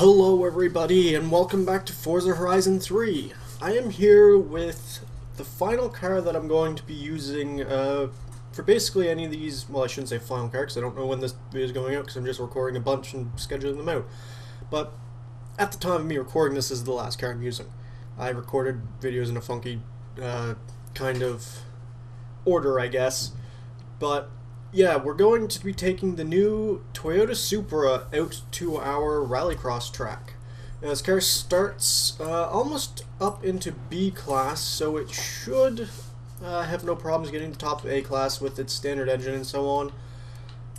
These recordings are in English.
Hello everybody and welcome back to Forza Horizon 3. I am here with the final car that I'm going to be using for basically any of these, well I shouldn't say final car because I don't know when this video is going out because I'm just recording a bunch and scheduling them out. But at the time of me recording this is the last car I'm using. I recorded videos in a funky kind of order I guess, but yeah, we're going to be taking the new Toyota Supra out to our rallycross track. Now, this car starts almost up into B class, so it should have no problems getting to top of A class with its standard engine and so on.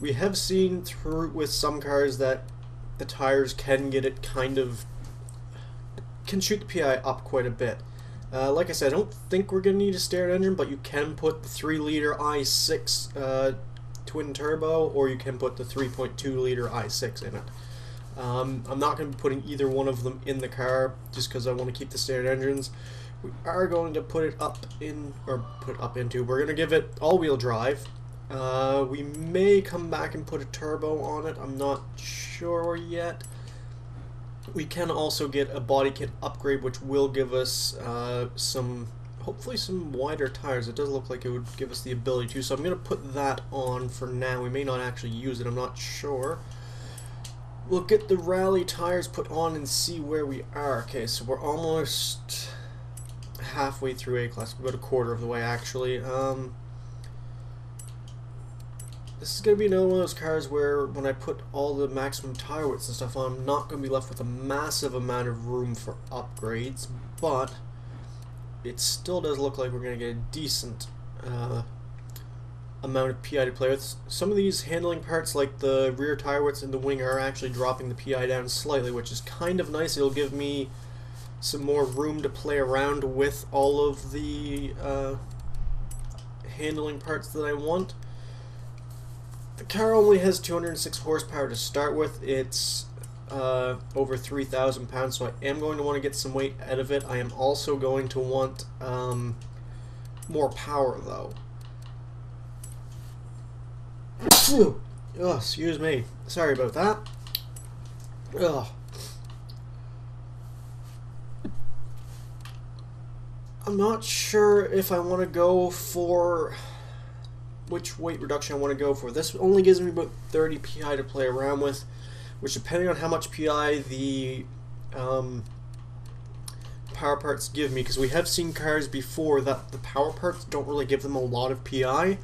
We have seen through with some cars that the tires can get it can shoot the PI up quite a bit. Like I said, I don't think we're going to need a standard engine, but you can put the 3-liter i6 twin turbo, or you can put the 3.2-liter i6 in it. I'm not going to be putting either one of them in the car just because I want to keep the standard engines. We are going to put it we're going to give it all-wheel drive. We may come back and put a turbo on it, I'm not sure yet. We can also get a body kit upgrade which will give us hopefully some wider tires. It does look like it would give us the ability to, so I'm going to put that on for now. We may not actually use it, I'm not sure. We'll get the rally tires put on and see where we are. Okay, so we're almost halfway through A class, about a quarter of the way actually. This is going to be another one of those cars where when I put all the maximum tire widths and stuff on, I'm not going to be left with a massive amount of room for upgrades, but it still does look like we're going to get a decent amount of PI to play with. Some of these handling parts, like the rear tire widths and the wing, are actually dropping the PI down slightly, which is kind of nice. It'll give me some more room to play around with all of the handling parts that I want. The car only has 206 horsepower to start with. It's over 3,000 pounds, so I am going to want to get some weight out of it. I am also going to want more power though. Oh, excuse me. Sorry about that. Ugh. I'm not sure if I want to go for which weight reduction I want to go for. This only gives me about 30 PI to play around with, which depending on how much PI the power parts give me, because we have seen cars before that the power parts don't really give them a lot of PI.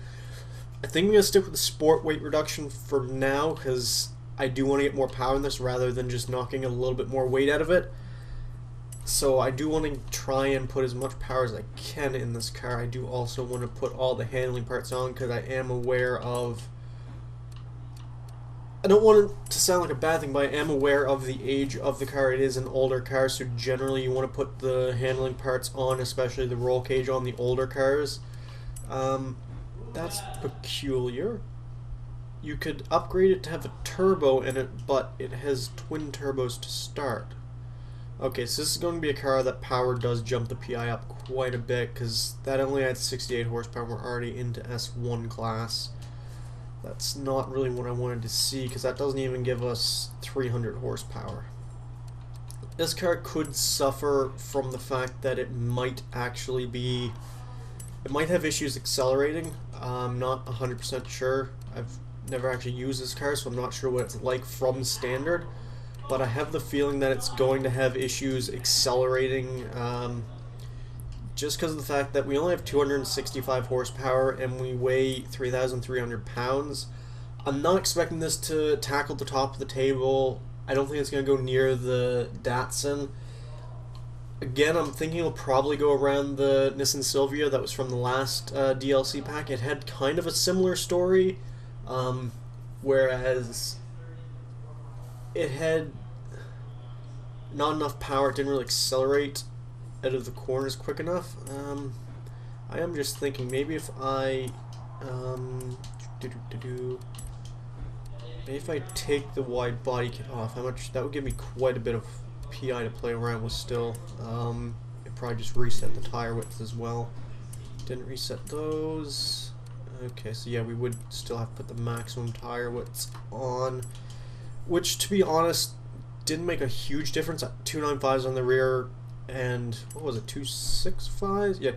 I think I'm going to stick with the sport weight reduction for now, because I do want to get more power in this rather than just knocking a little bit more weight out of it. So I do want to try and put as much power as I can in this car. I do also want to put all the handling parts on because I am aware of... I don't want it to sound like a bad thing, but I am aware of the age of the car. It is an older car, so generally you want to put the handling parts on, especially the roll cage on the older cars. That's peculiar. You could upgrade it to have a turbo in it, but it has twin turbos to start. Okay, so this is going to be a car that power does jump the PI up quite a bit, because that only had 68 horsepower. We're already into S1 class. That's not really what I wanted to see, because that doesn't even give us 300 horsepower. This car could suffer from the fact that it might actually be... It might have issues accelerating. I'm not 100% sure. I've never actually used this car, so I'm not sure what it's like from standard. But I have the feeling that it's going to have issues accelerating just because of the fact that we only have 265 horsepower and we weigh 3,300 pounds. I'm not expecting this to tackle the top of the table. I don't think it's going to go near the Datsun. Again, I'm thinking it'll probably go around the Nissan Silvia that was from the last DLC pack. It had kind of a similar story, whereas it had not enough power, it didn't really accelerate out of the corners quick enough. I am just thinking maybe if I maybe if I take the wide body kit off, how much that would give me quite a bit of PI to play around with still. It probably just reset the tire width as well. Didn't reset those. Okay, so yeah, we would still have to put the maximum tire widths on, which to be honest didn't make a huge difference. 295s on the rear, and what was it, 265s? Yeah,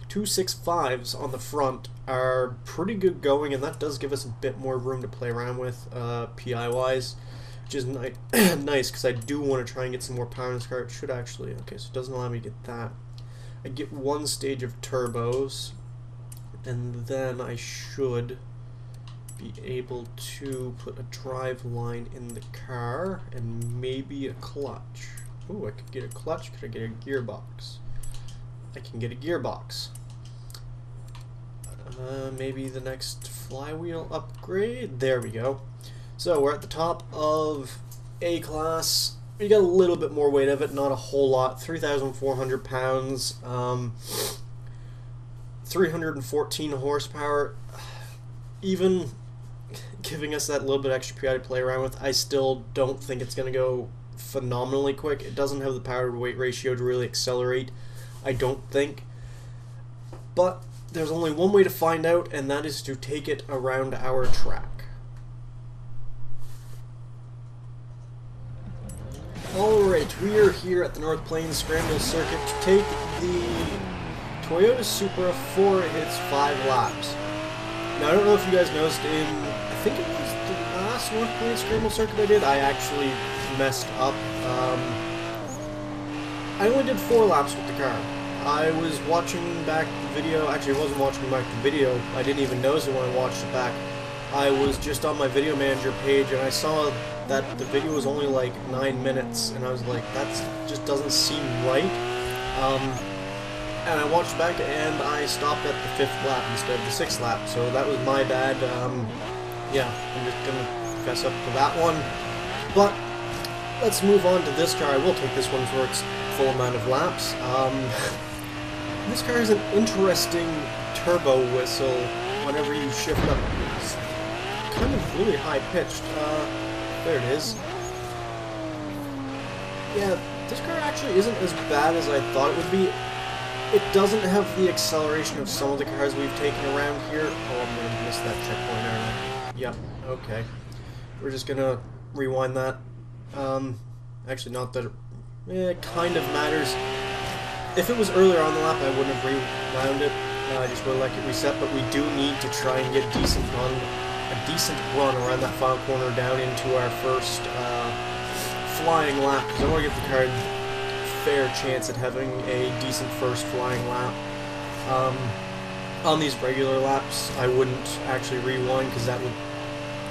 265s on the front are pretty good going, and that does give us a bit more room to play around with PI wise, which is nice because I do want to try and get some more power in this car. It should actually, okay, so it doesn't allow me to get that. I get one stage of turbos, and then I should be able to put a drive line in the car and maybe a clutch. Ooh, I could get a clutch. Could I get a gearbox? I can get a gearbox. Maybe the next flywheel upgrade. There we go. So we're at the top of A class. We got a little bit more weight of it, not a whole lot. 3,400 pounds. 314 horsepower. Even giving us that little bit extra PI to play around with, I still don't think it's going to go phenomenally quick. It doesn't have the power to weight ratio to really accelerate, I don't think. But there's only one way to find out, and that is to take it around our track. Alright, we are here at the North Plains Scramble circuit to take the Toyota Supra for its 5 laps. Now, I don't know if you guys noticed I think it was the last North Plains Scramble circuit I did, I actually messed up. I only did 4 laps with the car. I was watching back the video, actually I wasn't watching back the video, I didn't even notice it when I watched it back. I was just on my video manager page and I saw that the video was only like 9 minutes, and I was like, that just doesn't seem right. And I watched back and I stopped at the 5th lap instead of the 6th lap, so that was my bad. Yeah, I'm just gonna fess up to that one. But let's move on to this car. I will take this one for its full amount of laps. This car has an interesting turbo whistle whenever you shift up. It's kind of really high pitched. There it is. Yeah, this car actually isn't as bad as I thought it would be. It doesn't have the acceleration of some of the cars we've taken around here. Oh, I'm going to miss that checkpoint, aren't I? Yep, okay. We're just going to rewind that. Actually, not that it kind of matters. If it was earlier on the lap, I wouldn't have rewound it. I just would have let it reset, but we do need to try and get a decent run around that final corner down into our first flying lap, because I want to give the car a fair chance at having a decent first flying lap. On these regular laps, I wouldn't actually rewind because that would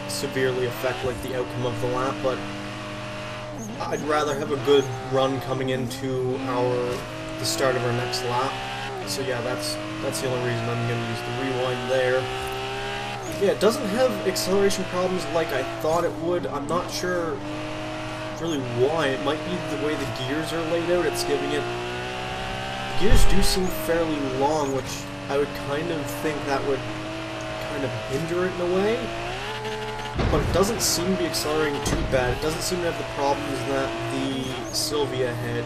severely affect like the outcome of the lap, but I'd rather have a good run coming into the start of our next lap. So yeah, that's the only reason I'm going to use the rewind there. Yeah, it doesn't have acceleration problems like I thought it would. I'm not sure really why. It might be the way the gears are laid out. It's giving it... The gears do seem fairly long, which I would kind of think that would kind of hinder it in a way. But it doesn't seem to be accelerating too bad. It doesn't seem to have the problems that the Sylvia had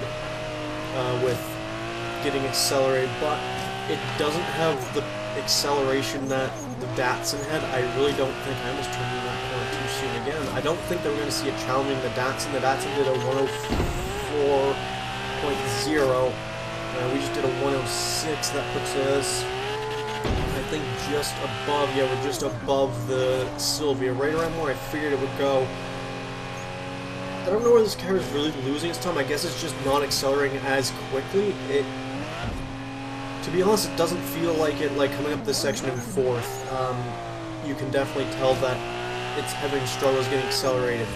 with getting accelerated, but it doesn't have the acceleration that the Datsun had. I really don't think... I almost turned in that corner too soon again. I don't think that we're going to see it challenging the Datsun. The Datsun did a 104.0. We just did a 106. That puts us, I think, just above. Yeah, we're just above the Sylvia, right around where I figured it would go. I don't know where this car is really losing its time. I guess it's just not accelerating as quickly. To be honest, it doesn't feel like it, like coming up this section in 4th. You can definitely tell that it's having struggles getting accelerated.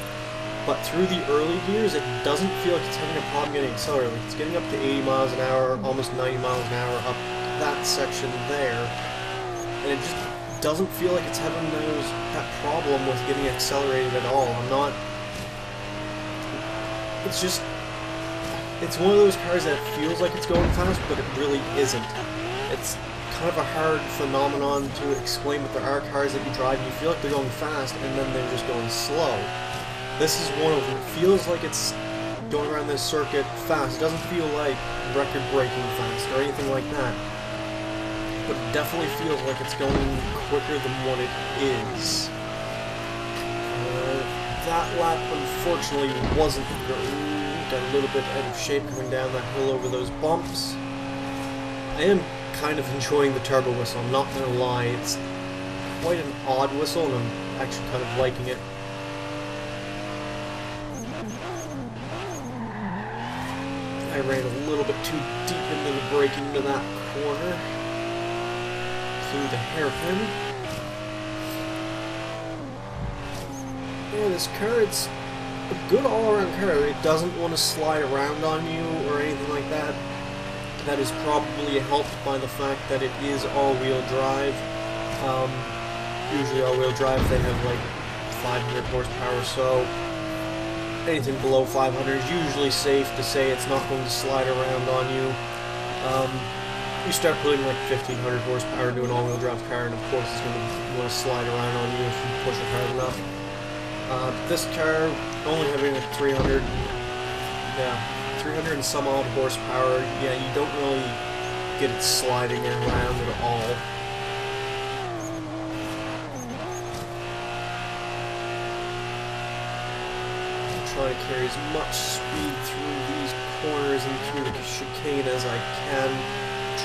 But through the early gears, it doesn't feel like it's having a problem getting accelerated. It's getting up to 80 miles an hour, almost 90 miles an hour up that section there. And it just doesn't feel like it's having that problem with getting accelerated at all. It's just... It's one of those cars that feels like it's going fast, but it really isn't. It's kind of a hard phenomenon to explain, but there are cars that you drive and you feel like they're going fast, and then they're just going slow. This is one of them. It feels like it's going around this circuit fast. It doesn't feel like record-breaking fast or anything like that. But it definitely feels like it's going quicker than what it is. that lap unfortunately wasn't good. Got a little bit out of shape coming down that hill over those bumps. I am kind of enjoying the turbo whistle, I'm not gonna lie. It's quite an odd whistle and I'm actually kind of liking it. I ran a little bit too deep into the braking into that corner. Through the hairpin. Yeah, this car, it's a good all-around car. It doesn't want to slide around on you or anything like that. That is probably helped by the fact that it is all-wheel drive. Usually all-wheel drive, they have like 500 horsepower or so. Anything below 500 is usually safe to say it's not going to slide around on you. You start putting like 1500 horsepower into an all-wheel drive car, and of course it's going to want to slide around on you if you push it hard enough. This car, only having a 300 and some odd horsepower, yeah, you don't really get it sliding around at all. Try to carry as much speed through these corners and through the chicane as I can.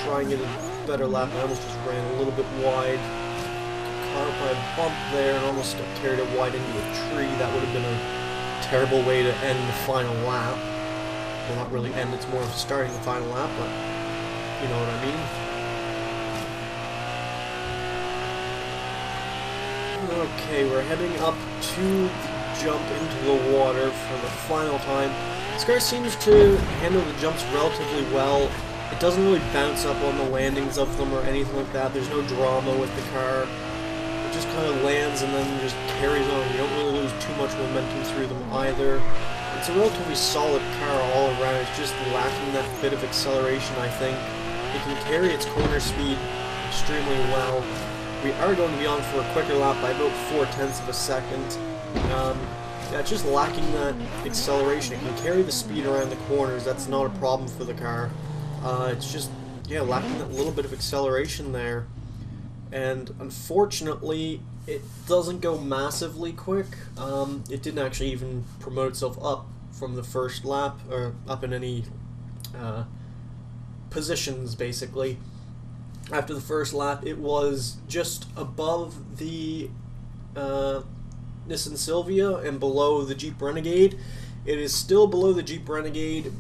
Try and get a better lap. I almost just ran a little bit wide. Caught up by a bump there and almost got carried it wide into a tree. That would have been a terrible way to end the final lap. Well, not really end, it's more of starting the final lap, but you know what I mean. Okay, we're heading up to the jump into the water for the final time. This car seems to handle the jumps relatively well. It doesn't really bounce up on the landings of them or anything like that. There's no drama with the car. It just kind of lands and then just carries on. You don't really lose too much momentum through them either. It's a relatively solid car all around. It's just lacking that bit of acceleration, I think. It can carry its corner speed extremely well. We are going to be on for a quicker lap by about 0.4 of a second. Yeah, it's just lacking that acceleration. It can carry the speed around the corners. That's not a problem for the car. It's just, yeah, lacking that little bit of acceleration there. And unfortunately, it doesn't go massively quick. It didn't actually even promote itself up from the first lap, or up in any positions, basically. After the first lap, it was just above the Nissan Silvia and below the Jeep Renegade. It is still below the Jeep Renegade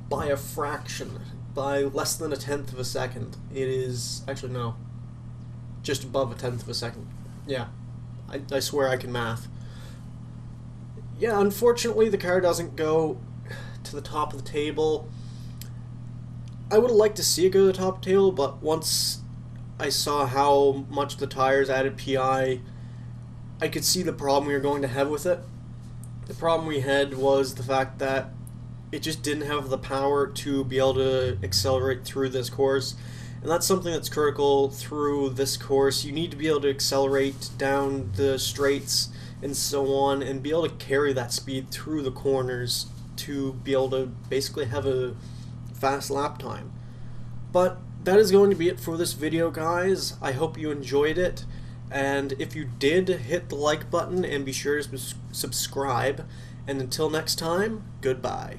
by a fraction, by less than 1/10 of a second. It is, actually no, just above 1/10 of a second. Yeah, I swear I can math. Yeah, unfortunately the car doesn't go to the top of the table. I would have liked to see it go to the top of the table, but once I saw how much the tires added PI, I could see the problem we were going to have with it. The problem we had was the fact that it just didn't have the power to be able to accelerate through this course. And that's something that's critical through this course. You need to be able to accelerate down the straights and so on, and be able to carry that speed through the corners to be able to basically have a fast lap time. But that is going to be it for this video, guys. I hope you enjoyed it, and if you did, hit the like button and be sure to subscribe. And until next time, goodbye.